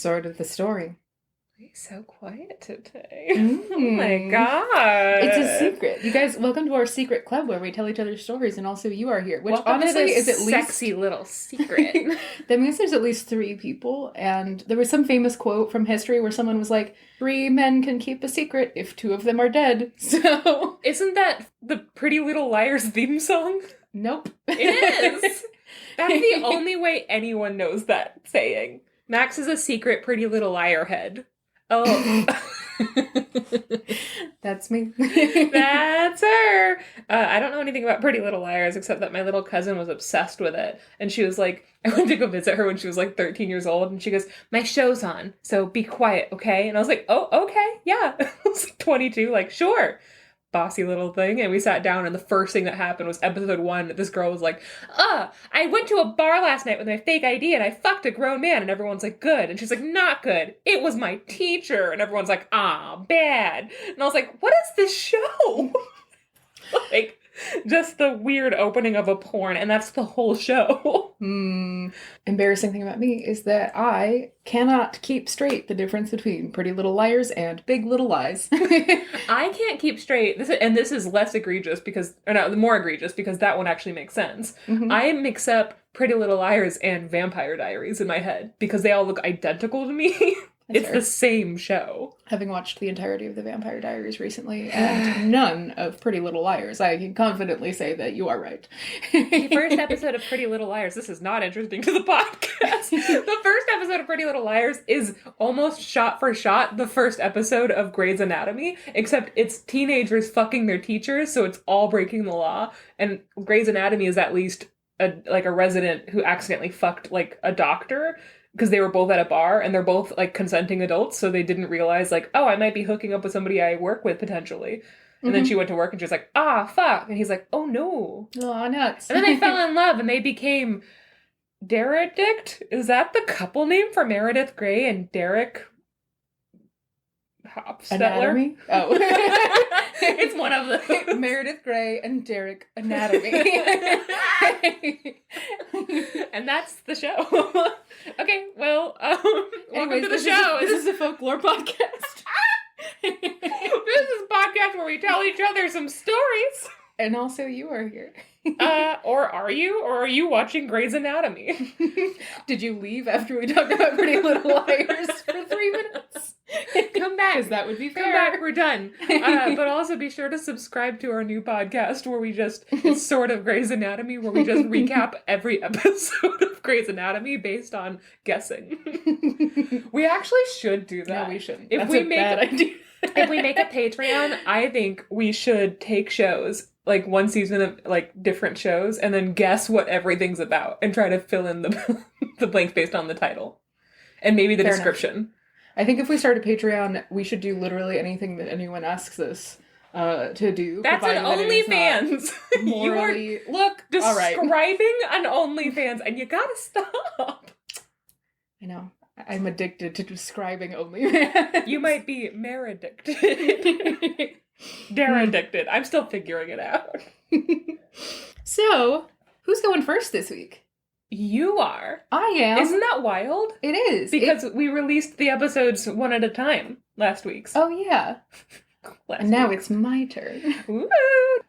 sort of the story. Why are you so quiet today? Oh my god. It's a secret. You guys, welcome to our secret club where we tell each other stories, and also you are here, which welcome honestly to is at least... sexy little secret. That means there's at least 3 people, and there was some famous quote from history where someone was like, 3 men can keep a secret if 2 of them are dead. So... Isn't that the Pretty Little Liars theme song? Nope. It is! That's the only way anyone knows that saying. Max is a secret Pretty Little Liar head. Oh. That's me. That's her. I don't know anything about Pretty Little Liars except that my little cousin was obsessed with it. And she was like, I went to go visit her when she was like 13 years old. And she goes, my show's on, so be quiet, okay? And I was like, oh, okay, yeah. I was like 22, like, sure. Bossy little thing. And we sat down and the first thing that happened was episode 1. This girl was like, I went to a bar last night with my fake ID and I fucked a grown man. And everyone's like, good. And she's like, not good. It was my teacher. And everyone's like, bad. And I was like, what is this show? Like, just the weird opening of a porn, and that's the whole show. Embarrassing thing about me is that I cannot keep straight the difference between Pretty Little Liars and Big Little Lies. I can't keep straight, this is less egregious more egregious because that one actually makes sense. Mm-hmm. I mix up Pretty Little Liars and Vampire Diaries in my head because they all look identical to me. It's fair. The same show. Having watched the entirety of the Vampire Diaries recently and none of Pretty Little Liars, I can confidently say that you are right. The first episode of Pretty Little Liars, this is not interesting to the podcast. The first episode of Pretty Little Liars is almost shot for shot the first episode of Grey's Anatomy, except it's teenagers fucking their teachers, so it's all breaking the law. And Grey's Anatomy is at least a resident who accidentally fucked like a doctor. Because they were both at a bar, and they're both, like, consenting adults, so they didn't realize, like, oh, I might be hooking up with somebody I work with, potentially. And then she went to work, and she was like, fuck. And he's like, oh, no. Oh, nuts. And then they fell in love, and they became Deredict? Is that the couple name for Meredith Grey and Derek Hofstetler? Anatomy? Oh. It's one of them. Meredith Grey and Derek Anatomy. And that's the show. Okay, well, welcome to the show. This is a folklore podcast. This is a podcast where we tell each other some stories. And also you are here. Or are you? Or are you watching Grey's Anatomy? Did you leave after we talked about Pretty Little Liars for 3 minutes? Come back. Because that would be fair. Come back, we're done. But also be sure to subscribe to our new podcast where it's sort of Grey's Anatomy, where we just recap every episode of Grey's Anatomy based on guessing. We actually should do that. No, we shouldn't. If That's a bad idea. If we make a Patreon, I think we should take shows, like one season of like different shows, and then guess what everything's about and try to fill in the blanks based on the title. And maybe the description. Enough. I think if we start a Patreon, we should do literally anything that anyone asks us to do. That's an OnlyFans. Morally... You are, describing an OnlyFans, and you gotta stop. I know. I'm addicted to describing OnlyFans. You might be Meredicted. Deredicted. I'm still figuring it out. So, who's going first this week? You are. I am. Isn't that wild? It is. Because we released the episodes one at a time last week's. Oh, yeah. And now it's my turn. Woo!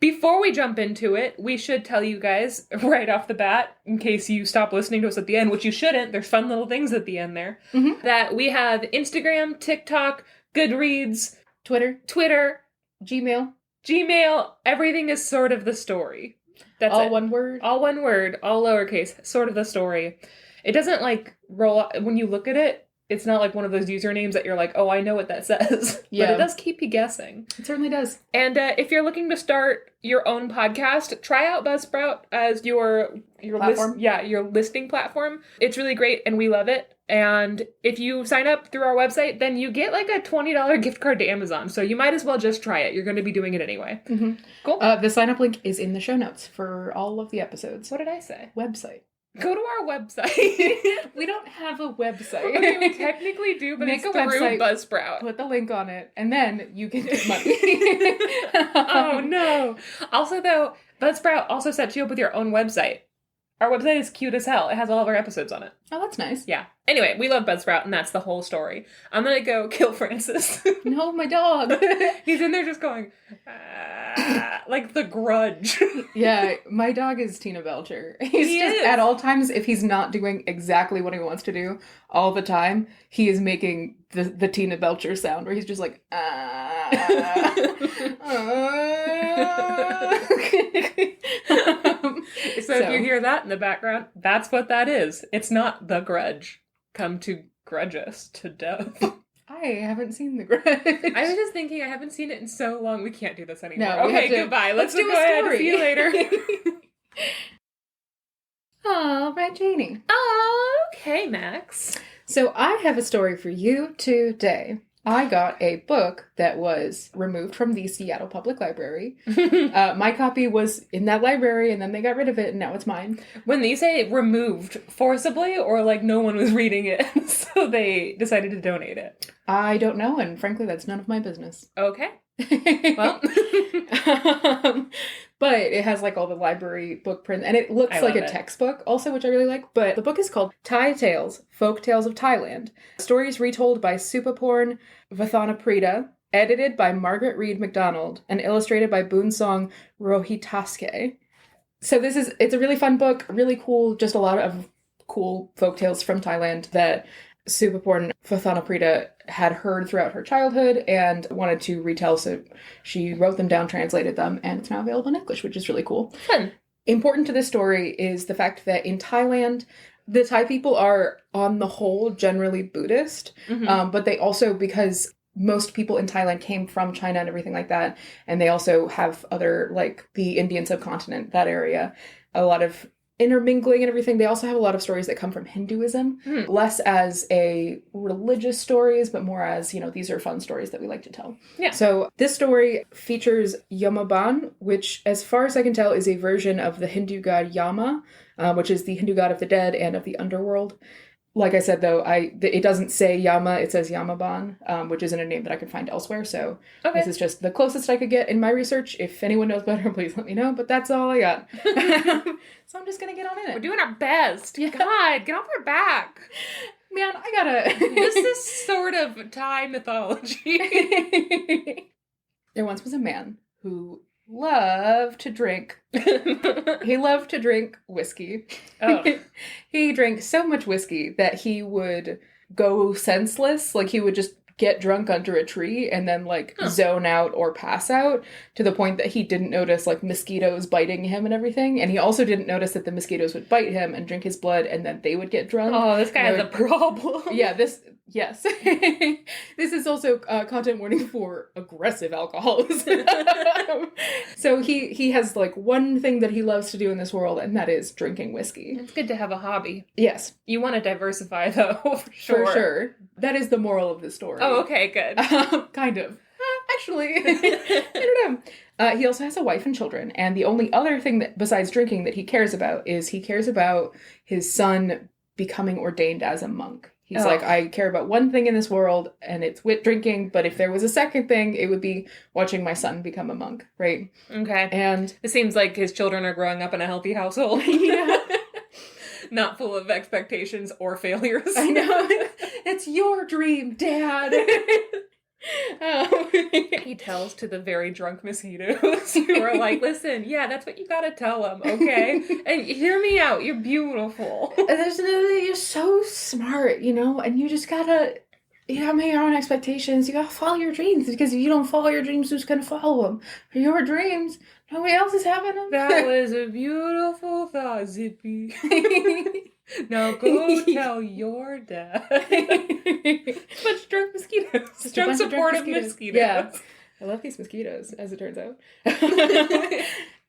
Before we jump into it, we should tell you guys right off the bat, in case you stop listening to us at the end, which you shouldn't, there's fun little things at the end there, that we have Instagram, TikTok, Goodreads, Twitter, Gmail, everything is sort of the story. That's all it. One word? All one word, all lowercase, sort of the story. It doesn't like roll up, when you look at it, it's not like one of those usernames that you're like, oh, I know what that says. Yeah. But it does keep you guessing. It certainly does. And if you're looking to start your own podcast, try out Buzzsprout as your platform. Your listing platform. It's really great and we love it. And if you sign up through our website, then you get like a $20 gift card to Amazon. So you might as well just try it. You're going to be doing it anyway. Mm-hmm. Cool. The sign up link is in the show notes for all of the episodes. What did I say? Website. Go to our website. We don't have a website. Okay, we technically do, but it's through Buzzsprout. Put the link on it, and then you can get money. Oh, no. Also, though, Buzzsprout also sets you up with your own website. Our website is cute as hell. It has all of our episodes on it. Oh, that's nice. Yeah. Anyway, we love Buzzsprout, and that's the whole story. I'm gonna go kill Francis. No, my dog. He's in there just going, like the Grudge. Yeah, my dog is Tina Belcher. He is. At all times, if he's not doing exactly what he wants to do all the time, he is making the Tina Belcher sound where he's just like, So if you hear that in the background, that's what that is. It's not the Grudge. Come to grudge us to death. I haven't seen The Grudge. I was just thinking, I haven't seen it in so long. We can't do this anymore. No, okay, goodbye. Let's do a go ahead. story. See you later. All right, Janey. Okay, Max. So I have a story for you today. I got a book that was removed from the Seattle Public Library. My copy was in that library, and then they got rid of it, and now it's mine. When you say removed, forcibly, or like no one was reading it, so they decided to donate it? I don't know, and frankly, that's none of my business. Okay. Well. But it has like all the library book print, and it looks like a textbook also, which I really like. But the book is called Thai Tales, Folk Tales of Thailand. Stories retold by Supaporn Vathanaprita, edited by Margaret Reed MacDonald, and illustrated by Boonsong Rohitaske. So it's a really fun book, really cool, just a lot of cool folk tales from Thailand that Supaporn Vathanaprita had heard throughout her childhood and wanted to retell, so she wrote them down, translated them, and it's now available in English, which is really cool. Fun. Important to this story is the fact that in Thailand, the Thai people are, on the whole, generally Buddhist, but they also, because most people in Thailand came from China and everything like that, and they also have other, like, the Indian subcontinent, that area, a lot of intermingling and everything. They also have a lot of stories that come from Hinduism, less as a religious stories, but more as, these are fun stories that we like to tell. Yeah. So this story features Yommaban, which, as far as I can tell, is a version of the Hindu god Yama, which is the Hindu god of the dead and of the underworld. Like I said, though, it doesn't say Yama, it says Yommaban, which isn't a name that I could find elsewhere, so This is just the closest I could get in my research. If anyone knows better, please let me know, but that's all I got. So I'm just gonna get on in it. We're doing our best. Yeah. God, get off our back. Man, I gotta... This is sort of Thai mythology. There once was a man who loved to drink. He loved to drink whiskey. Oh. He drank so much whiskey that he would go senseless. Like, he would just get drunk under a tree and then, zone out or pass out, to the point that he didn't notice, mosquitoes biting him and everything. And he also didn't notice that the mosquitoes would bite him and drink his blood, and then they would get drunk. Oh, this guy has a problem. Yeah, yes. This is also content warning for aggressive alcoholism. So he has, one thing that he loves to do in this world, and that is drinking whiskey. It's good to have a hobby. Yes. You want to diversify, though, for sure. For sure. That is the moral of the story. Oh, okay, good. Kind of. Actually, I don't know. He also has a wife and children, and the only other thing that, besides drinking, that he cares about is he cares about his son becoming ordained as a monk. He's like, I care about one thing in this world, and it's drinking, but if there was a second thing, it would be watching my son become a monk, right? Okay. And it seems like his children are growing up in a healthy household. Yeah. Not full of expectations or failures. I know. It's your dream, Dad. He tells to the very drunk mosquitoes who are like, listen, yeah, that's what you gotta tell them, okay? And hear me out, you're beautiful. You're so smart, and you just gotta, make your own expectations. You gotta follow your dreams, because if you don't follow your dreams, who's gonna follow them? For your dreams, nobody else is having them. That was a beautiful thought, Zippy. Now go tell your dad. Bunch drunk mosquitoes. Drunk supportive mosquitoes. Yeah. I love these mosquitoes, as it turns out.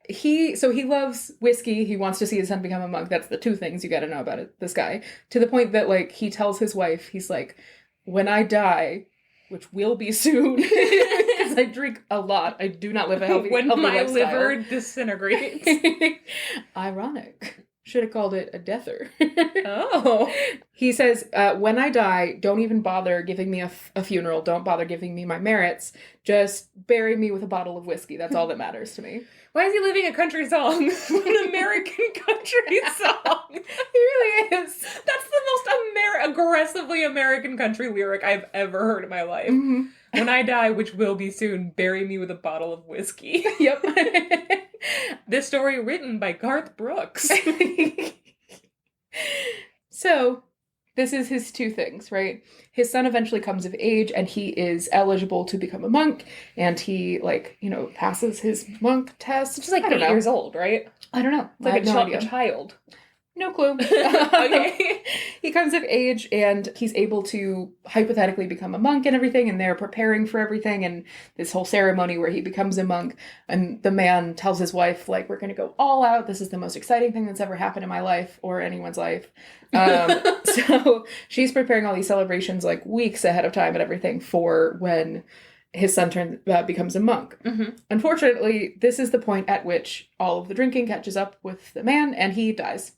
He loves whiskey. He wants to see his son become a monk. That's the two things you gotta know about this guy. To the point that, he tells his wife, he's like, when I die, which will be soon, because I drink a lot, I do not live a healthy when my lifestyle. liver disintegrates. Ironic. Should have called it a deather. Oh. He says, when I die, don't even bother giving me a funeral. Don't bother giving me my merits. Just bury me with a bottle of whiskey. That's all that matters to me. Why is he living a country song? An American country song. He really is. That's the most aggressively American country lyric I've ever heard in my life. Mm-hmm. When I die, which will be soon, bury me with a bottle of whiskey. Yep. This story written by Garth Brooks. So, this is his two things, right? His son eventually comes of age and he is eligible to become a monk, and he, passes his monk test. Which is 8 years old, right? I don't know. It's like a child. No clue. Okay. He comes of age and he's able to hypothetically become a monk and everything, and they're preparing for everything and this whole ceremony where he becomes a monk, and the man tells his wife, we're going to go all out. This is the most exciting thing that's ever happened in my life or anyone's life. So she's preparing all these celebrations weeks ahead of time and everything for when his son becomes a monk. Mm-hmm. Unfortunately, this is the point at which all of the drinking catches up with the man and he dies.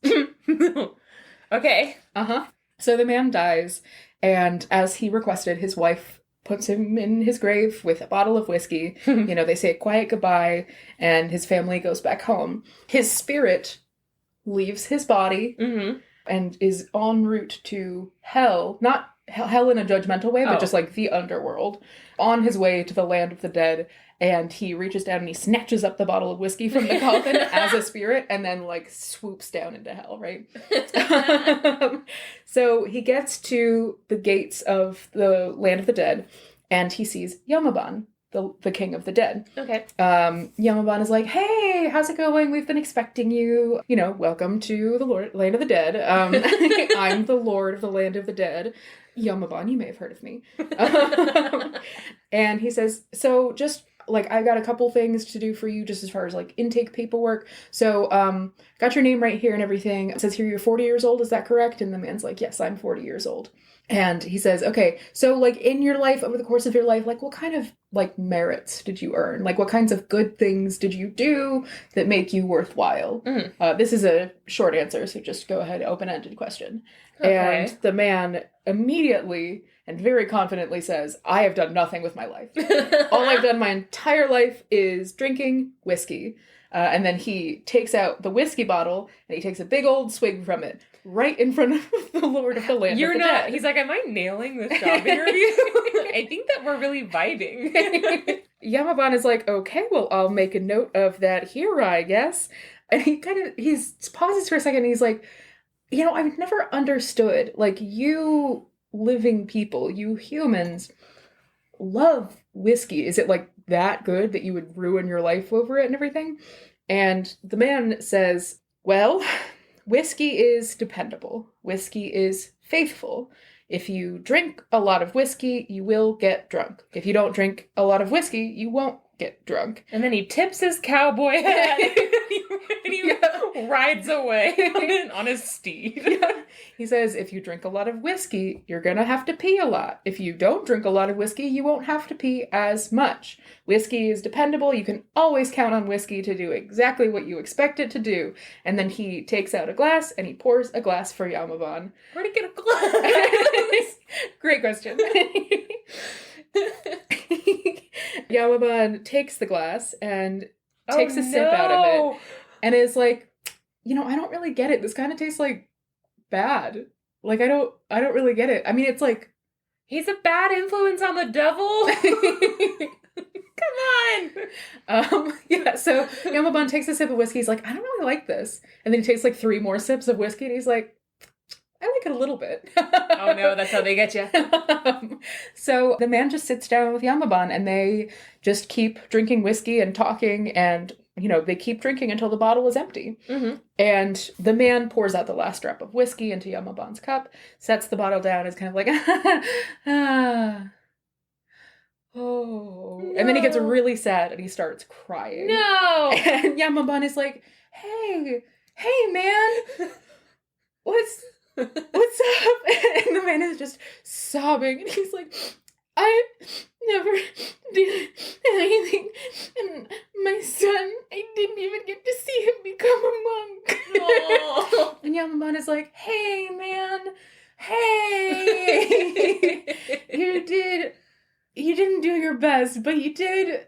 Okay. Uh-huh. So the man dies, and as he requested, his wife puts him in his grave with a bottle of whiskey. They say a quiet goodbye, and his family goes back home. His spirit leaves his body and is en route to hell. Not hell in a judgmental way, but just the underworld, on his way to the land of the dead. And he reaches down and he snatches up the bottle of whiskey from the coffin as a spirit, and then swoops down into hell, right? So he gets to the gates of the land of the dead, and he sees Yommaban, the king of the dead. Okay. Yommaban is like, hey, how's it going? We've been expecting you. Welcome to the land of the dead. I'm the lord of the land of the dead. Yommaban, you may have heard of me. And he says, so just I've got a couple things to do for you just as far as intake paperwork. So, got your name right here and everything. It says here you're 40 years old. Is that correct? And the man's like, yes, I'm 40 years old. And he says, okay, so in your life, over the course of your life, what kind of merits did you earn? What kinds of good things did you do that make you worthwhile? This is a short answer, so just go ahead, open-ended question. Okay. And the man immediately and very confidently says, I have done nothing with my life. All I've done my entire life is drinking whiskey. And then he takes out the whiskey bottle and he takes a big old swig from it right in front of the Lord of the Land of the Dead. He's like, am I nailing this job interview? I think that we're really vibing. Yommaban is like, okay, well, I'll make a note of that here, I guess. And he pauses for a second and he's like, I've never understood, you living people, you humans, love whiskey. Is it that good that you would ruin your life over it and everything? And the man says, well, whiskey is dependable. Whiskey is faithful. If you drink a lot of whiskey, you will get drunk. If you don't drink a lot of whiskey, you won't get drunk. And then he tips his cowboy hat and he rides away on his steed. Yeah. He says, if you drink a lot of whiskey, you're gonna have to pee a lot. If you don't drink a lot of whiskey, you won't have to pee as much. Whiskey is dependable. You can always count on whiskey to do exactly what you expect it to do. And then he takes out a glass and he pours a glass for Yommaban. Where'd he get a glass? Great question. Yommaban takes the glass and takes a sip out of it and is like, I don't really get it. This kind of tastes bad. I don't really get it. I mean, it's he's a bad influence on the devil. Come on. Yeah, so Yommaban takes a sip of whiskey. He's like, I don't really like this. And then he takes 3 more sips of whiskey and he's like, I like it a little bit. Oh no, that's how they get you. So the man just sits down with Yommaban and they just keep drinking whiskey and talking, and they keep drinking until the bottle is empty. Mm-hmm. And the man pours out the last drop of whiskey into Yommaban's cup, sets the bottle down, is kind of like, oh. No. And then he gets really sad and he starts crying. No! And Yommaban is like, hey man, what's up? And the man is just sobbing and he's like, I never did anything, and my son, I didn't even get to see him become a monk. Yommaban is like, hey, man, hey, you didn't do your best, but you did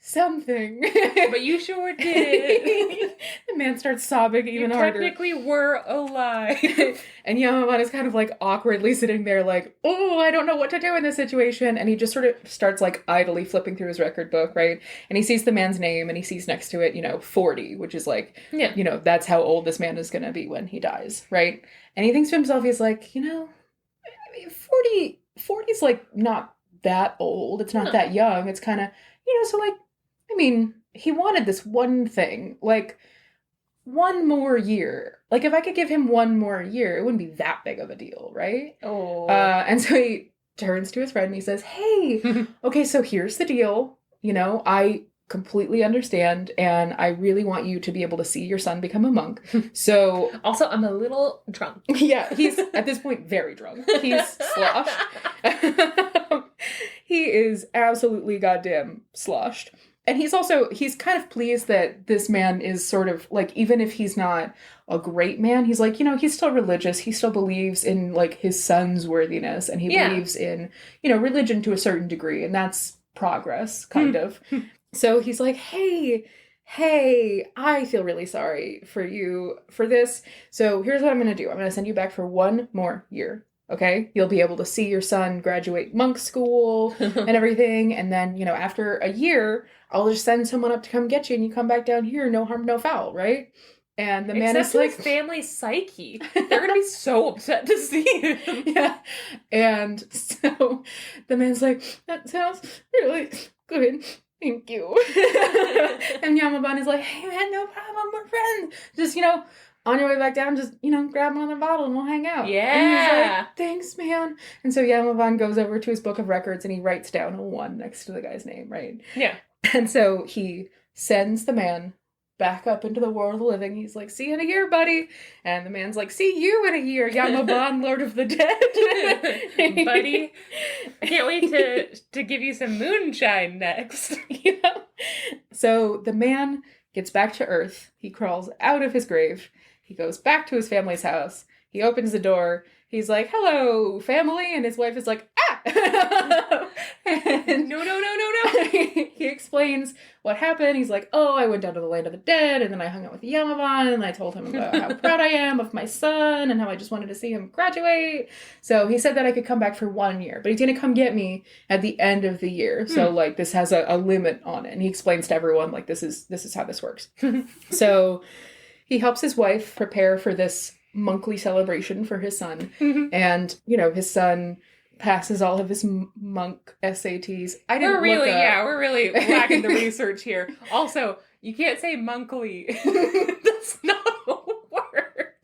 something. But you sure did. The man starts sobbing even harder. You technically were alive. And Yommaban is kind of like awkwardly sitting there like, oh, I don't know what to do in this situation. And he just sort of starts like idly flipping through his record book, right? And he sees the man's name and he sees next to it, 40, which is like, that's how old this man is going to be when he dies, right? And he thinks to himself, he's like, 40 is like not that old. It's not that young. It's kind of, so like, he wanted this one thing, like one more year. Like if I could give him one more year, it wouldn't be that big of a deal, right? Oh. And so he turns to his friend and he says, hey, okay, so here's the deal. I completely understand and I really want you to be able to see your son become a monk. So also, I'm a little drunk. Yeah, he's at this point very drunk. He's sloshed. He is absolutely goddamn sloshed. And he's kind of pleased that this man is sort of like, even if he's not a great man, he's like, he's still religious. He still believes in like his son's worthiness and he believes in, religion to a certain degree. And that's progress, kind of. So he's like, hey, I feel really sorry for you for this. So here's what I'm going to do. I'm going to send you back for one more year. Okay, you'll be able to see your son graduate monk school and everything. And then, after a year, I'll just send someone up to come get you and you come back down here. No harm, no foul, right? And the man is like... his family psyche. They're going to be so upset to see him. Yeah. And so the man's like, that sounds really good. Thank you. And Yommaban is like, hey man, no problem. We're friends. Just, on your way back down, just, grab another bottle and we'll hang out. Yeah. And he's like, thanks, man. And so Yommaban goes over to his book of records and he writes down a 1 next to the guy's name, right? Yeah. And so he sends the man back up into the world of the living. He's like, see you in a year, buddy. And the man's like, see you in a year, Yommaban, Lord of the Dead. Buddy, I can't wait to give you some moonshine next. So the man gets back to Earth. He crawls out of his grave. He goes back to his family's house. He opens the door. He's like, hello, family. And his wife is like, ah! And no. He explains what happened. He's like, oh, I went down to the land of the dead. And then I hung out with Yommaban. And I told him about how proud I am of my son. And how I just wanted to see him graduate. So he said that I could come back for 1 year. But he's going to come get me at the end of the year. So, like, this has a limit on it. And he explains to everyone, like, this is how this works. So... he helps his wife prepare for this monkly celebration for his son. And, his son passes all of his monk SATs. We're really lacking the research here. Also, you can't say monkly. That's not a word.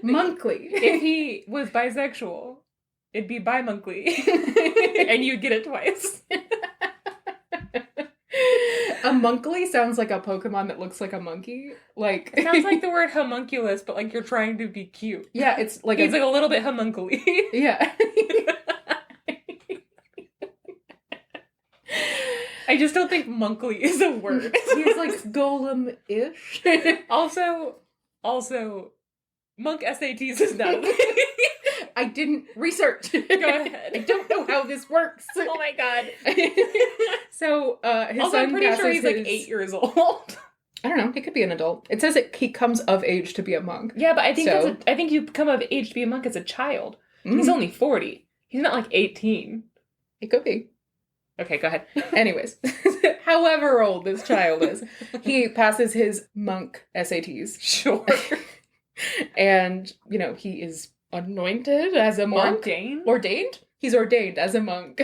Monkly. If he was bisexual, it'd be bi-monkly. And you'd get it twice. A monkly sounds like a Pokemon that looks like a monkey. Like it sounds like the word homunculus, but like you're trying to be cute. Yeah, it's like he's like a little bit homuncly. Yeah. I just don't think monkly is a word. He's like golem-ish. Also, monk SATs is not a thing. I didn't research. Go ahead. I don't know how this works. Oh my god. So, his also, son I'm pretty sure he's like 8 years old. I don't know. He could be an adult. It says that he comes of age to be a monk. Yeah, but I think I think you come of age to be a monk as a child. He's only 40. He's not like 18. It could be. Okay, go ahead. Anyways, however old this child is, he passes his monk SATs. Sure. And, he is anointed as a monk. Ordained? He's ordained as a monk.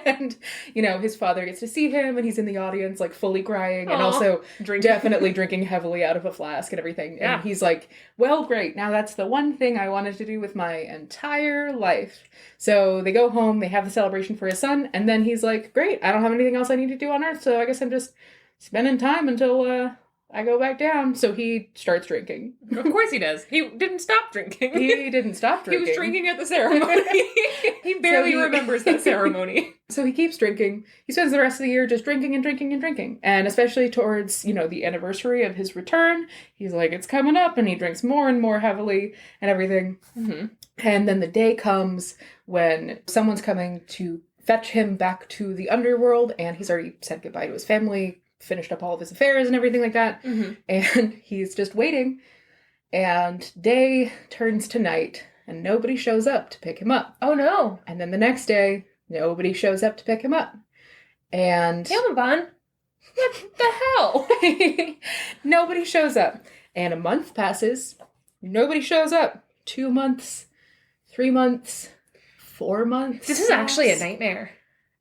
And, his father gets to see him and he's in the audience, like, fully crying. Aww. And also definitely drinking heavily out of a flask and everything. Yeah. And he's like, well, great. Now that's the one thing I wanted to do with my entire life. So they go home, they have the celebration for his son. And then he's like, great, I don't have anything else I need to do on Earth. So I guess I'm just spending time until I go back down. So he starts drinking. Of course he does. He didn't stop drinking. He didn't stop drinking. He was drinking at the ceremony. He barely remembers that ceremony. So he keeps drinking. He spends the rest of the year just drinking and drinking and drinking. And especially towards, the anniversary of his return, he's like, it's coming up, and he drinks more and more heavily and everything. Mm-hmm. And then the day comes when someone's coming to fetch him back to the underworld, and he's already said goodbye to his family, finished up all of his affairs and everything like that. Mm-hmm. And he's just waiting. And day turns to night, and nobody shows up to pick him up. Oh, no. And then the next day, nobody shows up to pick him up. And... Yommaban, what the hell? Nobody shows up. And a month passes. Nobody shows up. 2 months. 3 months. 4 months. This is actually a nightmare.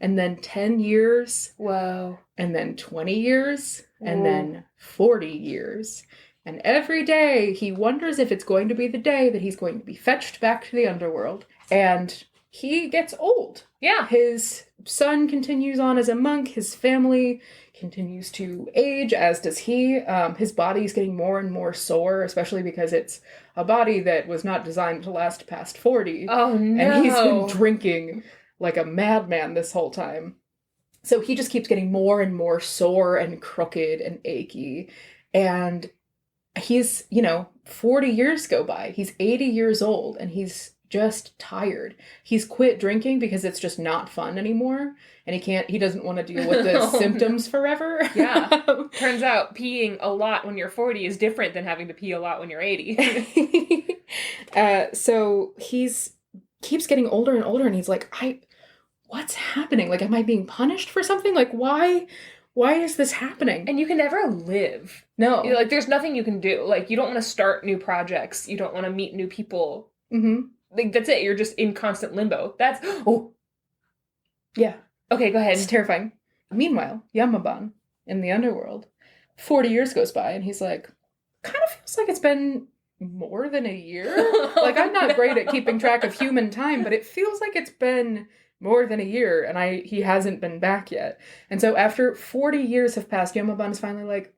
And then 10 years. Whoa. And then 20 years. And then 40 years. And every day he wonders if it's going to be the day that he's going to be fetched back to the underworld. And he gets old. Yeah. His son continues on as a monk. His family continues to age, as does he. His body's getting more and more sore, especially because it's a body that was not designed to last past 40. Oh, no. And he's been drinking like a madman this whole time. So he just keeps getting more and more sore and crooked and achy. And he's, 40 years go by. He's 80 years old, and he's just tired. He's quit drinking because it's just not fun anymore. And he doesn't want to deal with the symptoms forever. Yeah. Turns out peeing a lot when you're 40 is different than having to pee a lot when you're 80. So keeps getting older and older, and he's like, what's happening? Like, am I being punished for something? Like, why is this happening? And you can never live. No. Like, there's nothing you can do. Like, you don't want to start new projects. You don't want to meet new people. Mm-hmm. Like, that's it. You're just in constant limbo. Yeah. Okay, go ahead. It's terrifying. Meanwhile, Yommaban, in the underworld, 40 years goes by, and he's like, kind of feels like it's been more than a year. Like, I'm not great at keeping track of human time, but it feels like it's been more than a year, and he hasn't been back yet. And so after 40 years have passed, Yommaban is finally like,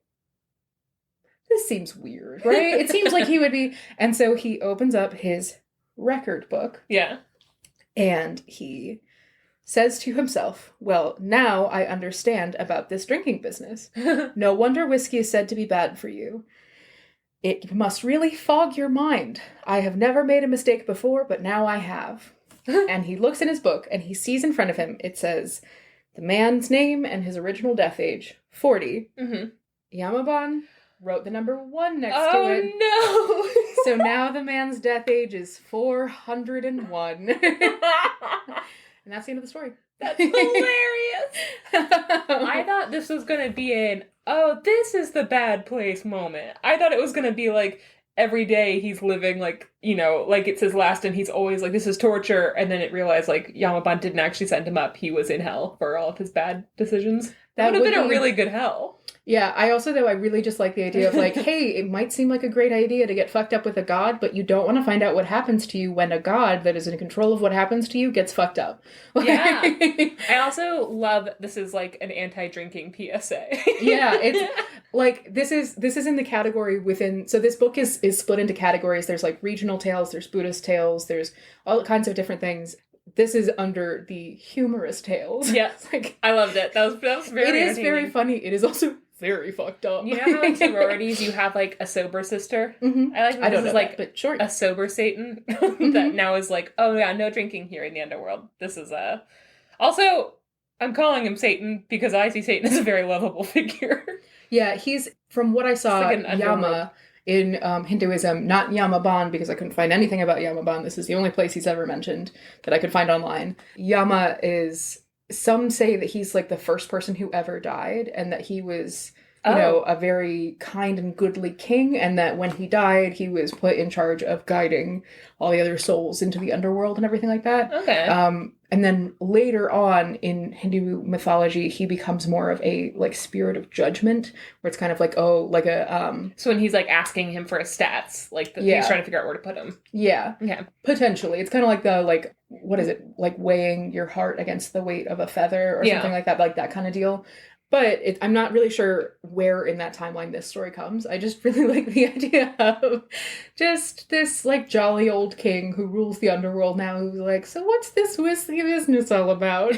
this seems weird, right? It seems like he would be. And so he opens up his record book. Yeah. And he says to himself, well, now I understand about this drinking business. No wonder whiskey is said to be bad for you. It must really fog your mind. I have never made a mistake before, but now I have. And he looks in his book, and he sees in front of him, it says, the man's name and his original death age, 40. Mm-hmm. Yommaban wrote the number 1 next to it. Oh, no! So now the man's death age is 401. And that's the end of the story. That's hilarious. I thought this was going to be this is the bad place moment. I thought it was going to be like, every day he's living like, like it's his last, and he's always like, this is torture. And then it realized like Yommaban didn't actually send him up. He was in hell for all of his bad decisions. That would have been a really good hell. Yeah, I also, though, I really just like the idea of, like, hey, it might seem like a great idea to get fucked up with a god, but you don't want to find out what happens to you when a god that is in control of what happens to you gets fucked up. Yeah. I also love, this is, like, an anti-drinking PSA. Yeah, it's, like, this is in the category within, so this book is split into categories. There's, like, regional tales, there's Buddhist tales, there's all kinds of different things. This is under the humorous tales. Yeah, like, I loved it. That was very It is very funny. It is also very fucked up. You know how in sororities you have like a sober sister? Mm-hmm. I don't know like that, but sure. A sober Satan that now is like, oh yeah, no drinking here in the underworld. This is Also, I'm calling him Satan because I see Satan as a very lovable figure. Yeah, he's, from what I saw, like Yama in Hinduism, not Yommaban, because I couldn't find anything about Yommaban. This is the only place he's ever mentioned that I could find online. Yama is, some say that he's like the first person who ever died, and that he was, a very kind and goodly king, and that when he died, he was put in charge of guiding all the other souls into the underworld and everything like that. Okay. And then later on in Hindu mythology, he becomes more of a like spirit of judgment, where it's kind of like, so when he's like asking him for his stats, like he's trying to figure out where to put him. Yeah. Okay. Potentially. It's kind of like the what is it? Like weighing your heart against the weight of a feather or something like that kind of deal. But I'm not really sure where in that timeline this story comes. I just really like the idea of just this, like, jolly old king who rules the underworld now, who's like, so what's this whiskey business all about?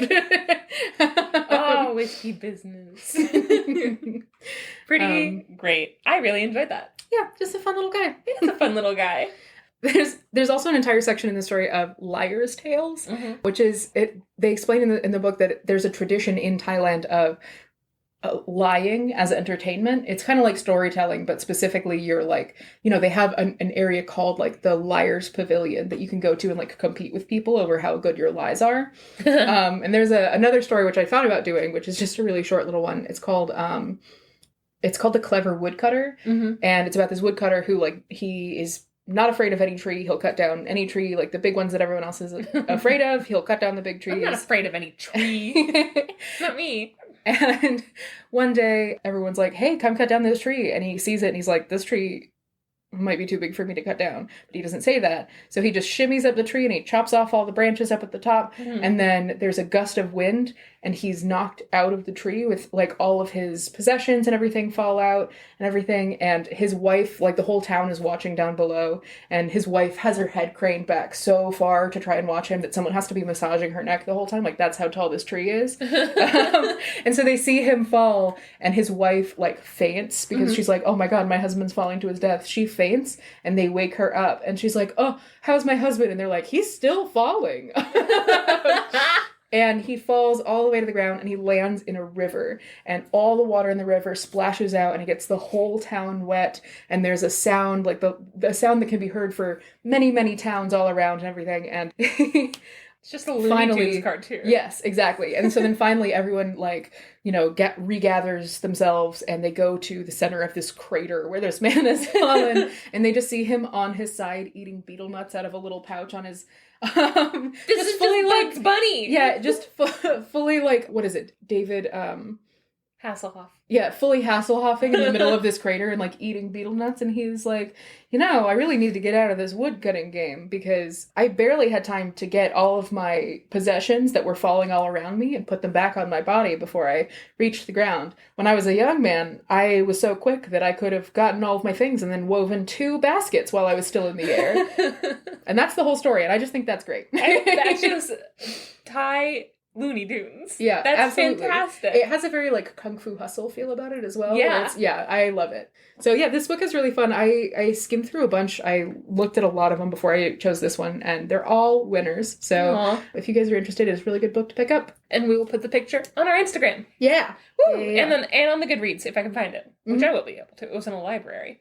Oh, whiskey business. Pretty great. I really enjoyed that. Yeah, just a fun little guy. He's a fun little guy. There's also an entire section in the story of liars' tales, which is they explain in the book that there's a tradition in Thailand of lying as entertainment. It's kind of like storytelling, but specifically you're like, they have an area called like the Liars Pavilion that you can go to and like compete with people over how good your lies are. And there's another story which I thought about doing, which is just a really short little one. It's called The Clever Woodcutter, and it's about this woodcutter who, like, he is not afraid of any tree. He'll cut down any tree, like the big ones that everyone else is afraid of. He'll cut down the big trees. I'm not afraid of any tree. Not me. And one day, everyone's like, hey, come cut down this tree. And he sees it, and he's like, this tree might be too big for me to cut down. But he doesn't say that. So he just shimmies up the tree, and he chops off all the branches up at the top. And then there's a gust of wind, and he's knocked out of the tree with, like, all of his possessions and everything fall out and everything. And his wife, like, the whole town is watching down below. And his wife has her head craned back so far to try and watch him that someone has to be massaging her neck the whole time. Like, that's how tall this tree is. And so they see him fall, and his wife, like, faints because she's like, oh my God, my husband's falling to his death. She faints, and they wake her up. And she's like, oh, how's my husband? And they're like, he's still falling. And he falls all the way to the ground, and he lands in a river, and all the water in the river splashes out, and it gets the whole town wet, and there's a sound, like the sound that can be heard for many, many towns all around and everything, and it's just a Looney Tunes cartoon. Yes, exactly. And so then finally everyone, like, regathers themselves, and they go to the center of this crater where this man has fallen, and they just see him on his side eating beetle nuts out of a little pouch on his this is fully like Bugs Bunny. Yeah, just fully, like, what is it? David Hasselhoff. Yeah, fully Hasselhoffing in the middle of this crater and, like, eating beetle nuts, and he's like, I really need to get out of this woodcutting game because I barely had time to get all of my possessions that were falling all around me and put them back on my body before I reached the ground. When I was a young man, I was so quick that I could have gotten all of my things and then woven 2 baskets while I was still in the air. And that's the whole story, and I just think that's great. That's just Thai Looney Tunes. Yeah, that's absolutely. Fantastic. It has a very, like, Kung Fu Hustle feel about it as well. Yeah. I love it. So yeah, this book is really fun. I skimmed through a bunch. I looked at a lot of them before I chose this one, and they're all winners. So if you guys are interested, it's a really good book to pick up. And we will put the picture on our Instagram. Yeah. Woo! Yeah. And on the Goodreads if I can find it, which I will be able to. It was in a library.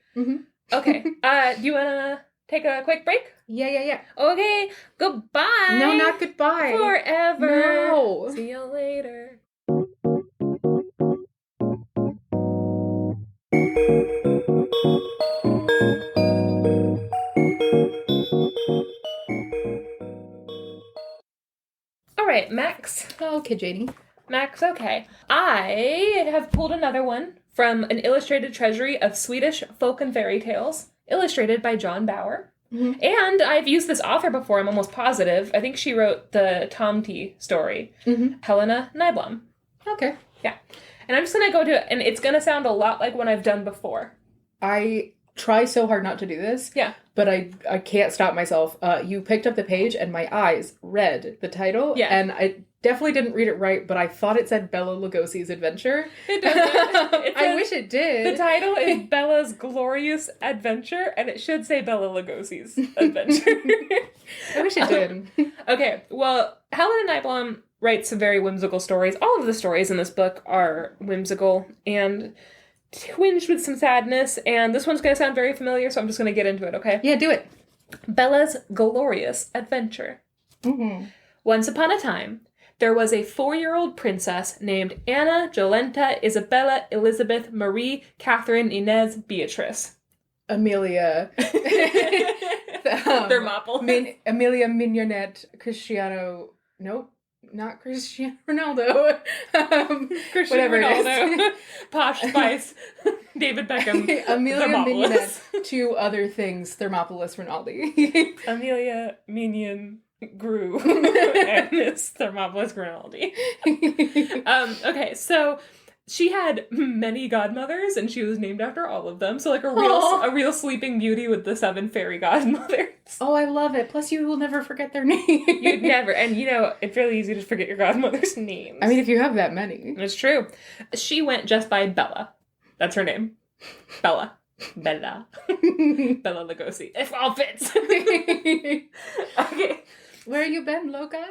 Okay. Do you want to take a quick break? Yeah. Okay, goodbye. No, not goodbye. Forever. No. See you later. All right, Max. Okay, Janey. Max, okay. I have pulled another one from an illustrated treasury of Swedish folk and fairy tales, illustrated by John Bauer. And I've used this author before, I'm almost positive. I think she wrote the Tom T story. Helena Nyblom. Okay. Yeah. And I'm just going to go to, and it's going to sound a lot like one I've done before. I try so hard not to do this. Yeah. But I can't stop myself. You picked up the page, and my eyes read the title. Yeah. And I definitely didn't read it right, but I thought it said Bela Lugosi's Adventure. It doesn't. I wish it did. The title is Bella's Glorious Adventure, and it should say Bela Lugosi's Adventure. I wish it did. Okay, well, Helena Nyblom writes some very whimsical stories. All of the stories in this book are whimsical and twinged with some sadness, and this one's going to sound very familiar, so I'm just going to get into it, okay? Yeah, do it. Bella's Glorious Adventure. Once upon a time, there was a 4-year-old princess named Anna, Jolenta, Isabella, Elizabeth, Marie, Catherine, Inez, Beatrice. Amelia. Thermopolis. Amelia Mignonette, Cristiano. Nope. Not Cristiano Ronaldo. Cristiano whatever Ronaldo. it is. Posh Spice. David Beckham. Amelia Thermopolis. Mignonette. 2 other things. Thermopolis Rinaldi. Amelia Minion grew. And Miss Thermopolis Rinaldi. Okay, so she had many godmothers, and she was named after all of them. So, like, a real Sleeping Beauty with the 7 fairy godmothers. Oh, I love it. Plus, you will never forget their name. You'd never. And, it's really easy to forget your godmother's names. I mean, if you have that many. It's true. She went just by Bela. That's her name. Bela. Bela. Bela Lugosi. If all fits. Okay. Where you been, Loca?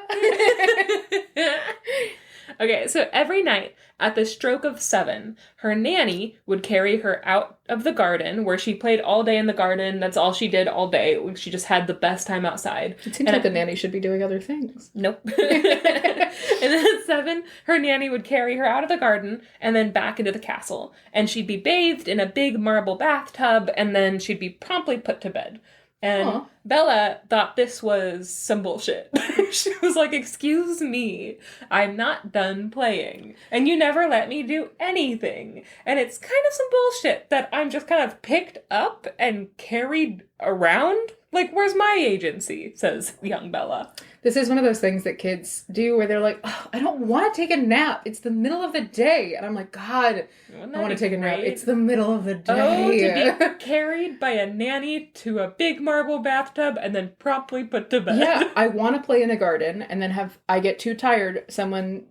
Okay, so every night at the stroke of 7, her nanny would carry her out of the garden where she played all day in the garden. That's all she did all day. She just had the best time outside. It seems like the nanny should be doing other things. Nope. And then at 7, her nanny would carry her out of the garden and then back into the castle. And she'd be bathed in a big marble bathtub, and then she'd be promptly put to bed. And Bela thought this was some bullshit. She was like, excuse me, I'm not done playing. And you never let me do anything. And it's kind of some bullshit that I'm just kind of picked up and carried around. Like, where's my agency, says young Bela. This is one of those things that kids do where they're like, oh, I don't want to take a nap. It's the middle of the day. And I'm like, God, I want to take a nap. It's the middle of the day. Oh, to be carried by a nanny to a big marble bathtub and then promptly put to bed. Yeah, I want to play in a garden and then I get too tired. Someone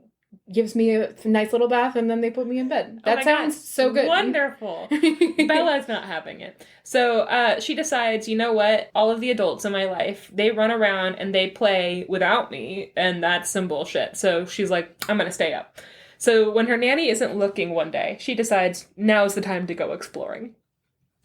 gives me a nice little bath and then they put me in bed. That sounds so good. Wonderful. Bella's not having it. So she decides, you know what? All of the adults in my life, they run around and they play without me, and that's some bullshit. So she's like, I'm going to stay up. So when her nanny isn't looking one day, she decides now's the time to go exploring.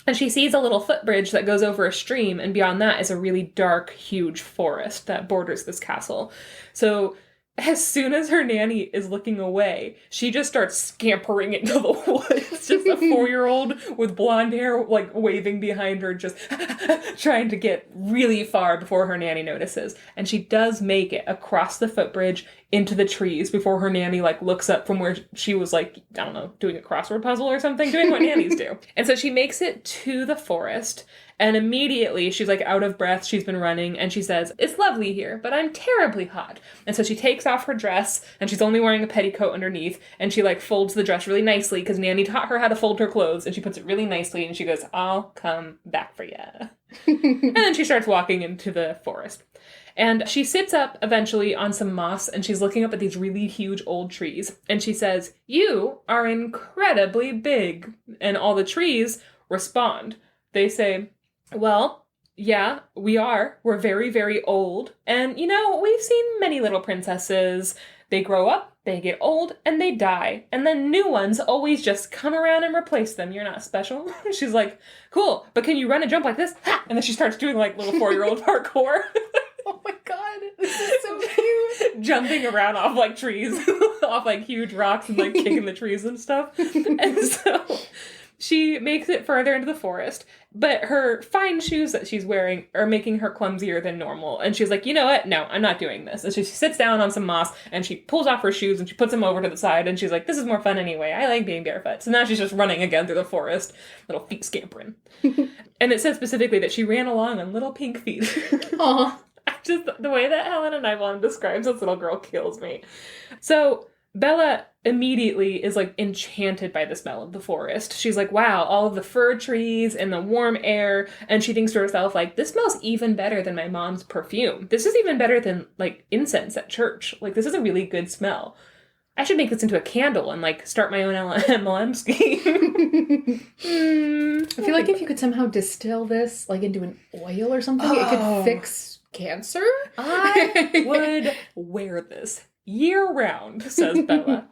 And she sees a little footbridge that goes over a stream, and beyond that is a really dark, huge forest that borders this castle. So as soon as her nanny is looking away, she just starts scampering into the woods. Just a 4-year-old with blonde hair, like, waving behind her, just trying to get really far before her nanny notices. And she does make it across the footbridge into the trees before her nanny, like, looks up from where she was, like, I don't know, doing a crossword puzzle or something, doing what nannies do. And so she makes it to the forest. And immediately, she's, like, out of breath. She's been running. And she says, it's lovely here, but I'm terribly hot. And so she takes off her dress, and she's only wearing a petticoat underneath. And she, like, folds the dress really nicely, because Nanny taught her how to fold her clothes. And she puts it really nicely, and she goes, I'll come back for ya. And then she starts walking into the forest. And she sits up eventually on some moss, and she's looking up at these really huge old trees. And she says, you are incredibly big. And all the trees respond. They say, well, yeah, we are. We're very, very old. And, we've seen many little princesses. They grow up, they get old, and they die. And then new ones always just come around and replace them. You're not special. She's like, cool, but can you run and jump like this? Ha! And then she starts doing, like, little 4-year-old parkour. Oh my God, this is so cute. Jumping around off, like, trees, off, like, huge rocks and, like, kicking the trees and stuff. And so she makes it further into the forest, but her fine shoes that she's wearing are making her clumsier than normal. And she's like, you know what? No, I'm not doing this. And so she sits down on some moss and she pulls off her shoes and she puts them over to the side. And she's like, this is more fun anyway. I like being barefoot. So now she's just running again through the forest, little feet scampering. And it says specifically that she ran along on little pink feet. Aw. Just the way that Helen and Ivan describes this little girl kills me. So Bela immediately is, like, enchanted by the smell of the forest. She's like, wow, all of the fir trees and the warm air. And she thinks to herself, like, this smells even better than my mom's perfume. This is even better than, like, incense at church. Like, this is a really good smell. I should make this into a candle and, like, start my own MLM scheme. I feel like if you could somehow distill this, like, into an oil or something, it could fix cancer. I would wear this year-round, says Bela.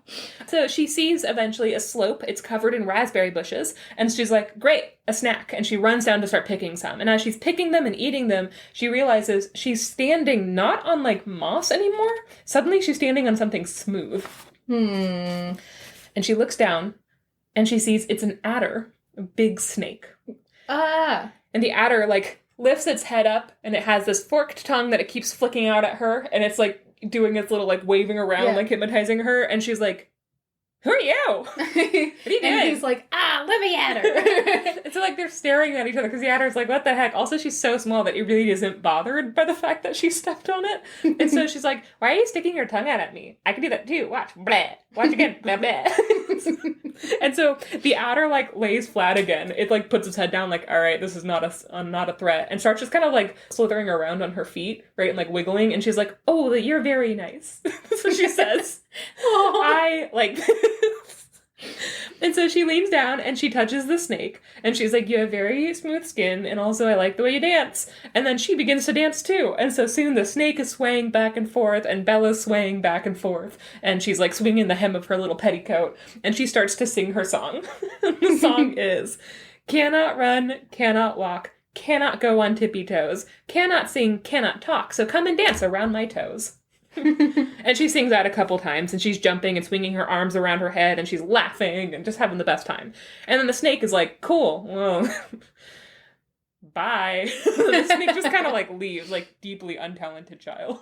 So she sees eventually a slope. It's covered in raspberry bushes. And she's like, great, a snack. And she runs down to start picking some. And as she's picking them and eating them, she realizes she's standing not on, like, moss anymore. Suddenly she's standing on something smooth. And she looks down and she sees it's an adder, a big snake. Ah. And the adder, like, lifts its head up and it has this forked tongue that it keeps flicking out at her. And it's, like, doing its little, like, waving around, like, hypnotizing her. And she's like, who are you? What are you doing? And he's like, let me at her. And so, like, they're staring at each other because the adder's like, what the heck? Also, she's so small that it really isn't bothered by the fact that she stepped on it. And so she's like, why are you sticking your tongue out at me? I can do that too. Watch. Blah. Watch again. Blah, blah. And so the adder, like, lays flat again. It, like, puts its head down, like, all right, this is not a threat. And starts just kind of, like, slithering around on her feet, right? And, like, wiggling. And she's like, oh, you're very nice. That's what she says. I like this. And so she leans down and she touches the snake. And she's like, you have very smooth skin. And also, I like the way you dance. And then she begins to dance, too. And so soon the snake is swaying back and forth. And Bella's swaying back and forth. And she's, like, swinging the hem of her little petticoat. And she starts to sing her song. The song is, cannot run, cannot walk, cannot go on tippy toes, cannot sing, cannot talk. So come and dance around my toes. And she sings that a couple times, and she's jumping and swinging her arms around her head, and she's laughing and just having the best time. And then the snake is like, cool, well, bye. The snake just kind of, like, leaves, like, deeply untalented child.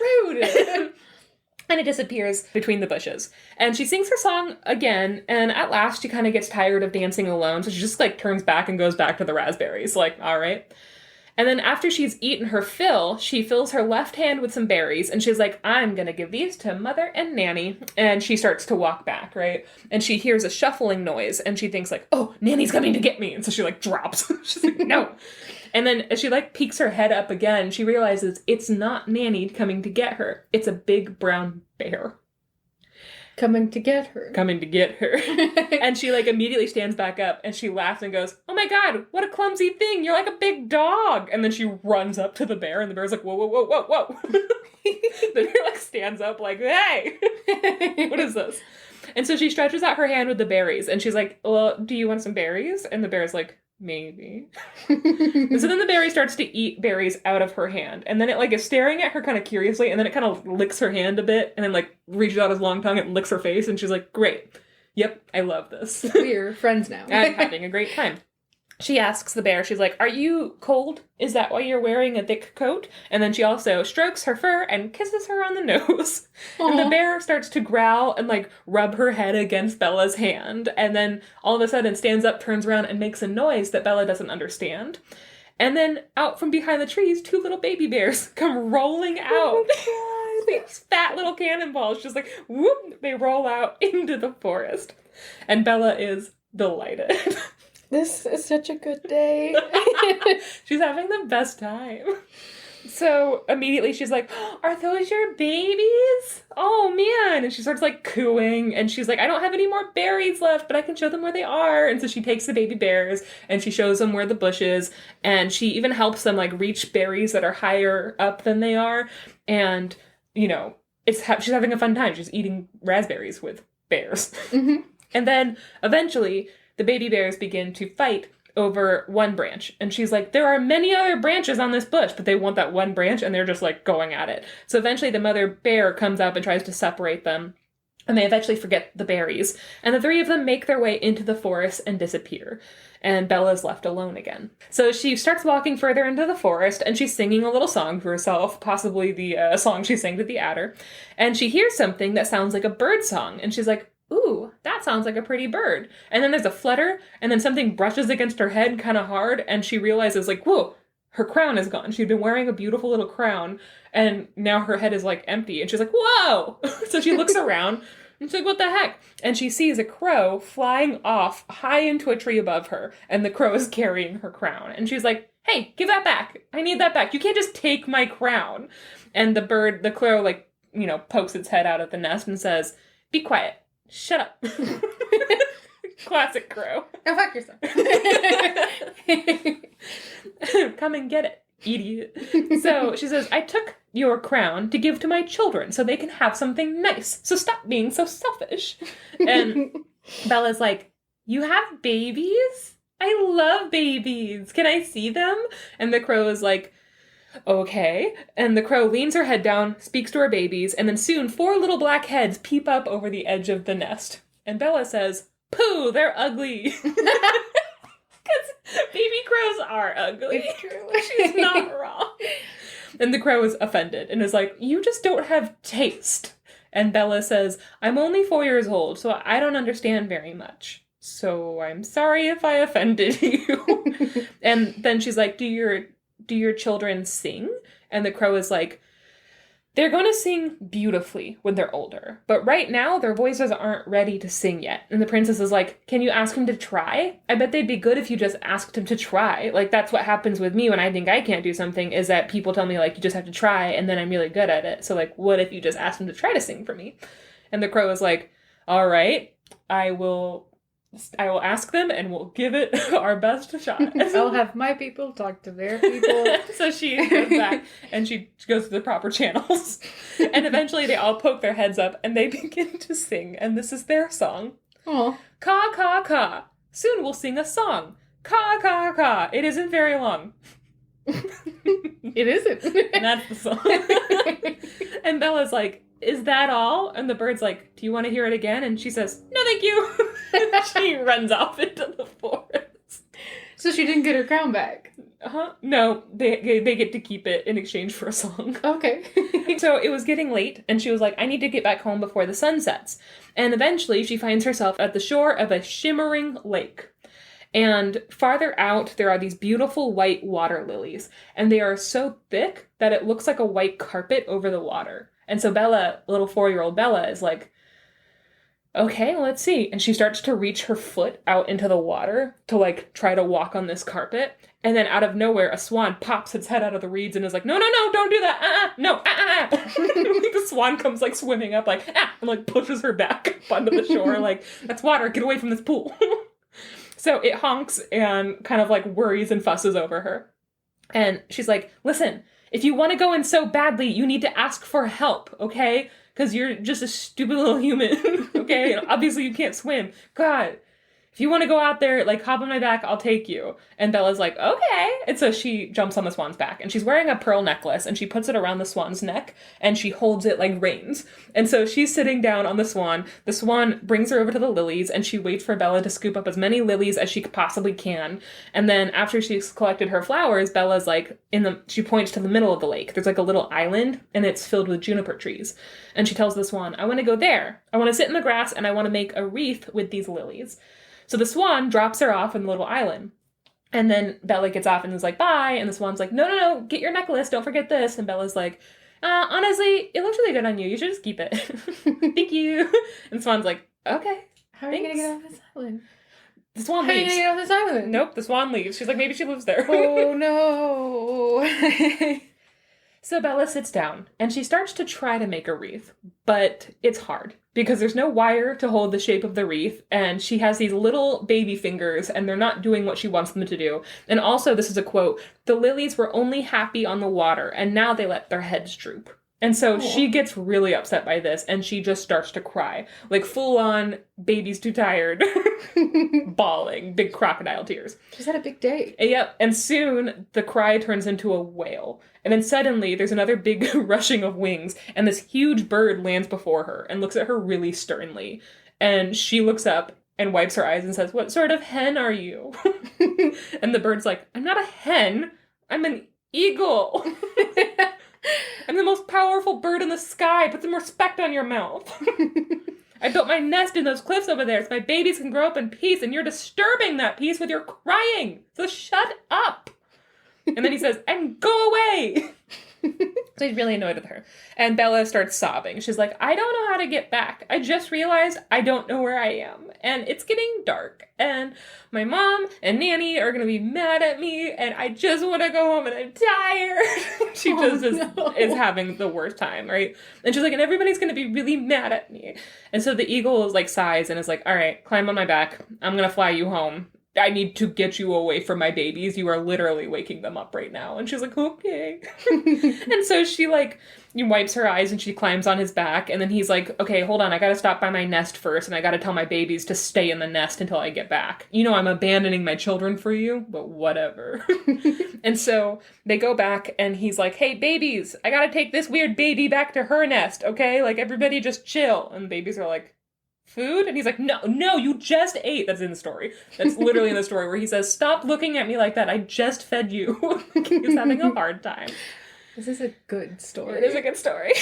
Rude. And it disappears between the bushes. And she sings her song again, and at last she kind of gets tired of dancing alone, so she just, like, turns back and goes back to the raspberries, like, all right. And then after she's eaten her fill, she fills her left hand with some berries, and she's like, I'm gonna give these to Mother and Nanny. And she starts to walk back, right? And she hears a shuffling noise, and she thinks, like, oh, Nanny's coming to get me. And so she, like, drops. She's like, no. And then as she, like, peeks her head up again, she realizes it's not Nanny coming to get her. It's a big brown bear. Coming to get her. Coming to get her. And she, like, immediately stands back up, and she laughs and goes, oh my god, what a clumsy thing, you're like a big dog. And then she runs up to the bear, and the bear's like, whoa, whoa, whoa, whoa, whoa. The bear, like, stands up like, hey, what is this? And so she stretches out her hand with the berries, and she's like, well, do you want some berries? And the bear's like, maybe. And so then the berry starts to eat berries out of her hand. And then it, like, is staring at her kind of curiously, and then it kind of licks her hand a bit, and then, like, reaches out his long tongue and licks her face, and she's like, great. Yep, I love this. We're friends now. I'm having a great time. She asks the bear, she's like, are you cold? Is that why you're wearing a thick coat? And then she also strokes her fur and kisses her on the nose. Aww. And the bear starts to growl and, like, rub her head against Bella's hand. And then all of a sudden stands up, turns around, and makes a noise that Bella doesn't understand. And then out from behind the trees, 2 little baby bears come rolling out. Oh my God. These fat little cannonballs, just like, whoop, they roll out into the forest. And Bella is delighted. This is such a good day. She's having the best time. So immediately she's like, are those your babies? Oh man. And she starts, like, cooing, and she's like, I don't have any more berries left, but I can show them where they are. And so she takes the baby bears and she shows them where the bush is, and she even helps them, like, reach berries that are higher up than they are. And, you know, she's having a fun time. She's eating raspberries with bears. Mm-hmm. And then eventually the baby bears begin to fight over one branch. And she's like, there are many other branches on this bush, but they want that one branch, and they're just, like, going at it. So eventually the mother bear comes up and tries to separate them, and they eventually forget the berries. And the 3 of them make their way into the forest and disappear. And Bella's left alone again. So she starts walking further into the forest, and she's singing a little song to herself, possibly the song she sang to the adder. And she hears something that sounds like a bird song, and she's like, ooh, that sounds like a pretty bird. And then there's a flutter, and then something brushes against her head kind of hard, and she realizes, like, whoa, her crown is gone. She'd been wearing a beautiful little crown, and now her head is, like, empty. And she's like, whoa! So she looks around, and she's like, what the heck? And she sees a crow flying off high into a tree above her, and the crow is carrying her crown. And she's like, hey, give that back. I need that back. You can't just take my crown. And the crow, like, you know, pokes its head out of the nest and says, be quiet. Shut up. Classic crow. Go fuck yourself. Come and get it, idiot. So she says, I took your crown to give to my children so they can have something nice. So stop being so selfish. And Bella's like, you have babies? I love babies. Can I see them? And the crow is like, okay. And the crow leans her head down, speaks to her babies, and then soon 4 little black heads peep up over the edge of the nest. And Bella says, pooh, they're ugly. Because baby crows are ugly. It's true. She's not wrong. And the crow is offended and is like, you just don't have taste. And Bela says, I'm only 4 years old, so I don't understand very much. So I'm sorry if I offended you. And then she's like, do your children sing? And the crow is like, they're going to sing beautifully when they're older, but right now their voices aren't ready to sing yet. And the princess is like, can you ask him to try? I bet they'd be good if you just asked him to try. Like, that's what happens with me when I think I can't do something, is that people tell me, like, you just have to try, and then I'm really good at it. So, like, what if you just asked him to try to sing for me? And the crow is like, all right, I will ask them and we'll give it our best shot. I'll have my people talk to their people. So she goes back and she goes through the proper channels. And eventually they all poke their heads up and they begin to sing. And this is their song. Aw. Caw, caw, caw. Soon we'll sing a song. Caw, caw, caw. It isn't very long. It isn't. And that's the song. And Bella's like, is that all? And the bird's like, do you want to hear it again? And she says, no, thank you. And she runs off into the forest. So she didn't get her crown back? No, they get to keep it in exchange for a song. Okay. So it was getting late, and she was like, I need to get back home before the sun sets. And eventually she finds herself at the shore of a shimmering lake. And farther out, there are these beautiful white water lilies. And they are so thick that it looks like a white carpet over the water. And so Bela, little 4-year-old Bela, is like, okay, let's see. And she starts to reach her foot out into the water to, like, try to walk on this carpet. And then out of nowhere, a swan pops its head out of the reeds and is like, no, don't do that. No, The swan comes, like, swimming up, like, and, like, pushes her back up onto the shore. Like, that's water. Get away from this pool. So it honks and kind of, like, worries and fusses over her. And she's like, listen, if you want to go in so badly, you need to ask for help, okay? Because you're just a stupid little human, okay? And obviously you can't swim. God, if you want to go out there, like, hop on my back, I'll take you. And Bella's like, okay. And so she jumps on the swan's back, and she's wearing a pearl necklace, and she puts it around the swan's neck, and she holds it like reins. And so she's sitting down on the swan. The swan brings her over to the lilies, and she waits for Bela to scoop up as many lilies as she possibly can. And then after she's collected her flowers, Bella's like, she points to the middle of the lake. There's like a little island, and it's filled with juniper trees. And she tells the swan, I want to go there. I want to sit in the grass, and I want to make a wreath with these lilies. So the swan drops her off in the little island. And then Bela gets off and is like, bye. And the swan's like, no, get your necklace. Don't forget this. And Bella's like, honestly, it looks really good on you. You should just keep it. Thank you. And the swan's like, okay. How are you going to get off this island? The swan leaves. How are you going to get off this island? Nope, the swan leaves. She's like, maybe she lives there. Oh, no. So Bela sits down, and she starts to try to make a wreath, but it's hard, because there's no wire to hold the shape of the wreath, and she has these little baby fingers, and they're not doing what she wants them to do. And also, this is a quote, the lilies were only happy on the water, and now they let their heads droop. And so she gets really upset by this, and she just starts to cry. Like, full-on, baby's too tired, bawling, big crocodile tears. She's had a big day. Yep, and soon the cry turns into a wail. And then suddenly there's another big rushing of wings, and this huge bird lands before her and looks at her really sternly. And she looks up and wipes her eyes and says, what sort of hen are you? And the bird's like, I'm not a hen, I'm an eagle. I'm the most powerful bird in the sky. Put some respect on your mouth. I built my nest in those cliffs over there so my babies can grow up in peace, and you're disturbing that peace with your crying. So shut up. And then he says, and go away. So he's really annoyed with her. And Bela starts sobbing. She's like, I don't know how to get back. I just realized I don't know where I am. And it's getting dark. And my mom and Nanny are going to be mad at me. And I just want to go home and I'm tired. She is having the worst time, right? And she's like, and everybody's going to be really mad at me. And so the eagle is like sighs and is like, all right, climb on my back. I'm going to fly you home. I need to get you away from my babies. You are literally waking them up right now. And she's like, okay. And so she wipes her eyes and she climbs on his back. And then he's like, okay, hold on. I got to stop by my nest first. And I got to tell my babies to stay in the nest until I get back. You know, I'm abandoning my children for you, but whatever. And so they go back and he's like, hey, babies, I got to take this weird baby back to her nest. Okay. Like, everybody just chill. And the babies are like, food? And he's like, no, you just ate. That's in the story. That's literally in the story where he says, stop looking at me like that. I just fed you. He's having a hard time. This is a good story. It is a good story.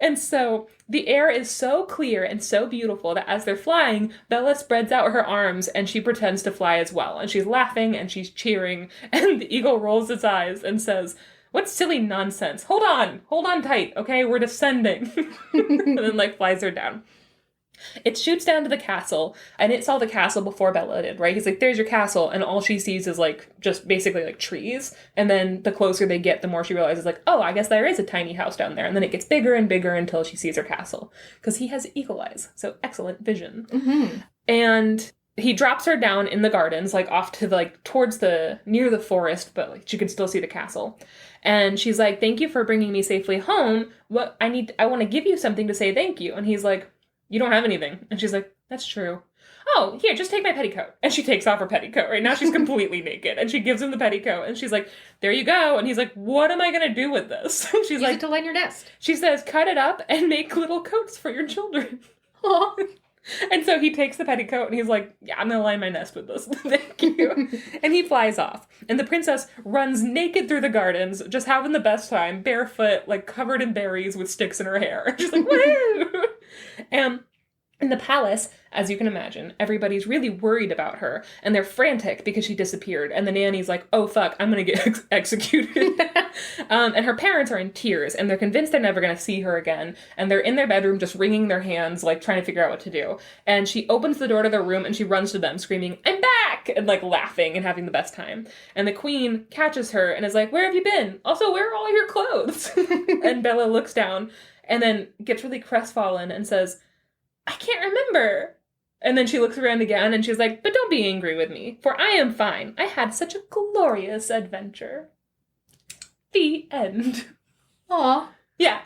And so the air is so clear and so beautiful that as they're flying, Bella spreads out her arms and she pretends to fly as well. And she's laughing and she's cheering. And the eagle rolls its eyes and says, "What silly nonsense. Hold on tight, okay? We're descending." And then, like, flies her down. It shoots down to the castle, and it saw the castle before Bella did, right? He's like, "There's your castle," and all she sees is, like, just basically, like, trees. And then the closer they get, the more she realizes, like, oh, I guess there is a tiny house down there. And then it gets bigger and bigger until she sees her castle. Because he has eagle eyes, so excellent vision. Mm-hmm. And he drops her down in the gardens, like, off to, like, towards near the forest, but, like, she can still see the castle. And she's like, "Thank you for bringing me safely home. I want to give you something to say thank you." And he's like, "You don't have anything." And she's like, "That's true. Oh, here, just take my petticoat." And she takes off her petticoat. Right now she's completely naked. And she gives him the petticoat. And she's like, "There you go." And he's like, "What am I going to do with this?" And she's Use it to line your nest. She says, "Cut it up and make little coats for your children." Aww. And so he takes the petticoat and he's like, "Yeah, I'm going to line my nest with this. Thank you." And he flies off. And the princess runs naked through the gardens, just having the best time, barefoot, like covered in berries with sticks in her hair. She's like, "Woo!" And in the palace, as you can imagine, everybody's really worried about her, and they're frantic because she disappeared, and the nanny's like, "Oh fuck, I'm gonna get executed." And her parents are in tears, and they're convinced they're never gonna see her again, and they're in their bedroom just wringing their hands, like, trying to figure out what to do. And she opens the door to their room, and she runs to them, screaming, "I'm back!" and, like, laughing and having the best time. And the queen catches her and is like, "Where have you been? Also, where are all your clothes?" And Bella looks down, and then gets really crestfallen and says, "I can't remember." And then she looks around again and she's like, "But don't be angry with me, for I am fine. I had such a glorious adventure." The end. Aw. Yeah.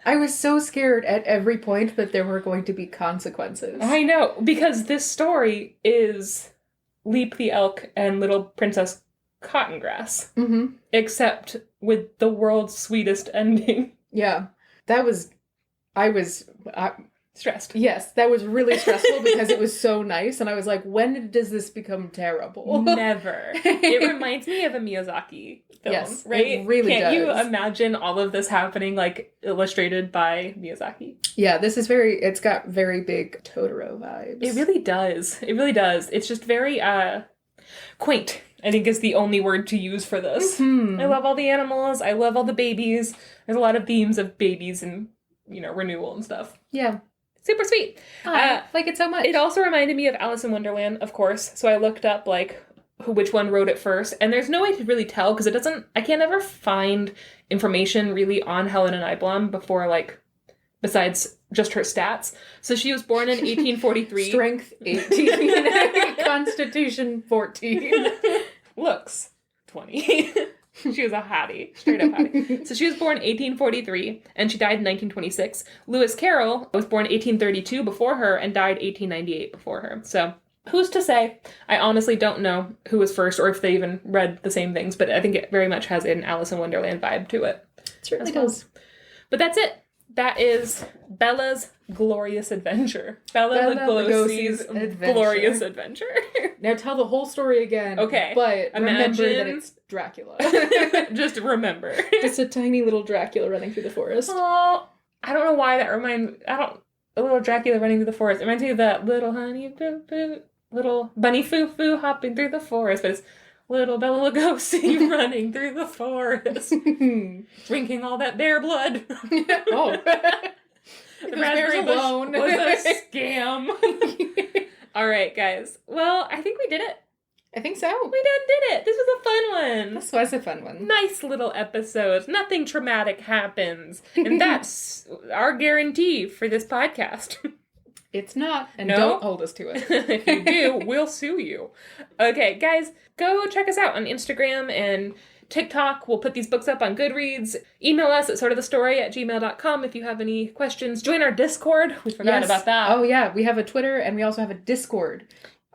I was so scared at every point that there were going to be consequences. I know, because this story is Leap the Elk and Little Princess Cottongrass. Mm-hmm. Except with the world's sweetest ending. Yeah. I was stressed. Yes, that was really stressful because it was so nice, and I was like, when does this become terrible? Never. It reminds me of a Miyazaki film, yes, right? It really Can't does. you imagine all of this happening, like, illustrated by Miyazaki? Yeah, it's got very big Totoro vibes. It really does. It really does. It's just very, quaint, I think, is the only word to use for this. Mm-hmm. I love all the animals. I love all the babies. There's a lot of themes of babies and, renewal and stuff. Yeah. Super sweet. I like it so much. It also reminded me of Alice in Wonderland, of course. So I looked up, like, which one wrote it first. And there's no way to really tell because I can't ever find information really on Helena Nyblom before, like, besides just her stats. So she was born in 1843. Strength 18. Constitution 14. Looks 20. She was a hottie. Straight up hottie. So she was born 1843, and she died in 1926. Lewis Carroll was born 1832 before her and died 1898 before her. So who's to say? I honestly don't know who was first or if they even read the same things, but I think it very much has an Alice in Wonderland vibe to it. It certainly does. But that's it. That is Bella's glorious adventure. Bela Lugosi's glorious adventure. Now tell the whole story again. Okay. But remember that it's Dracula. Just remember. Just a tiny little Dracula running through the forest. Oh, I don't know why that reminds... a little Dracula running through the forest. It reminds me of that little honey boo boo, little bunny foo foo hopping through the forest, but it's little Bela Lugosi running through the forest, drinking all that bear blood. Oh. The raspberry bush alone. was a scam. All right, guys. Well, I think we did it. I think so. We did it. This was a fun one. This was a fun one. Nice little episode. Nothing traumatic happens. And that's our guarantee for this podcast. It's not. And don't hold us to it. If you do, we'll sue you. Okay, guys, go check us out on Instagram and TikTok. We'll put these books up on Goodreads. Email us at sortofthestory@gmail.com if you have any questions. Join our Discord. We forgot about that. Oh, yeah. We have a Twitter and we also have a Discord.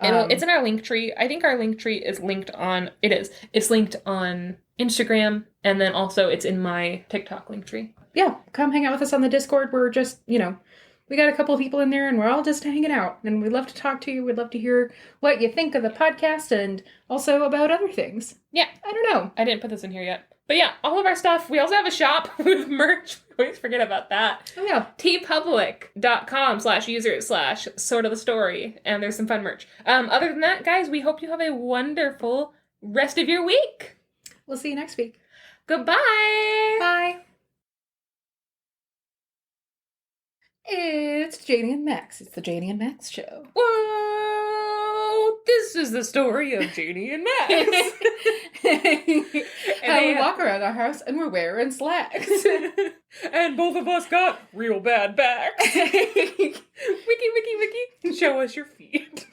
It's in our link tree. I think our link tree is linked on... It is. It's linked on Instagram, and then also it's in my TikTok link tree. Yeah, come hang out with us on the Discord. We're just, we got a couple of people in there, and we're all just hanging out. And we'd love to talk to you. We'd love to hear what you think of the podcast, and also about other things. Yeah. I don't know. I didn't put this in here yet. But yeah, all of our stuff. We also have a shop with merch. We always forget about that. Oh, yeah. tpublic.com/user/sort of the story. And there's some fun merch. Other than that, guys, we hope you have a wonderful rest of your week. We'll see you next week. Goodbye. Bye. It's Janey and Max. It's the Janey and Max show. Whoa! This is the story of Janey and Max. And we walk around our house and we're wearing slacks. And both of us got real bad backs. Wiki. Show us your feet.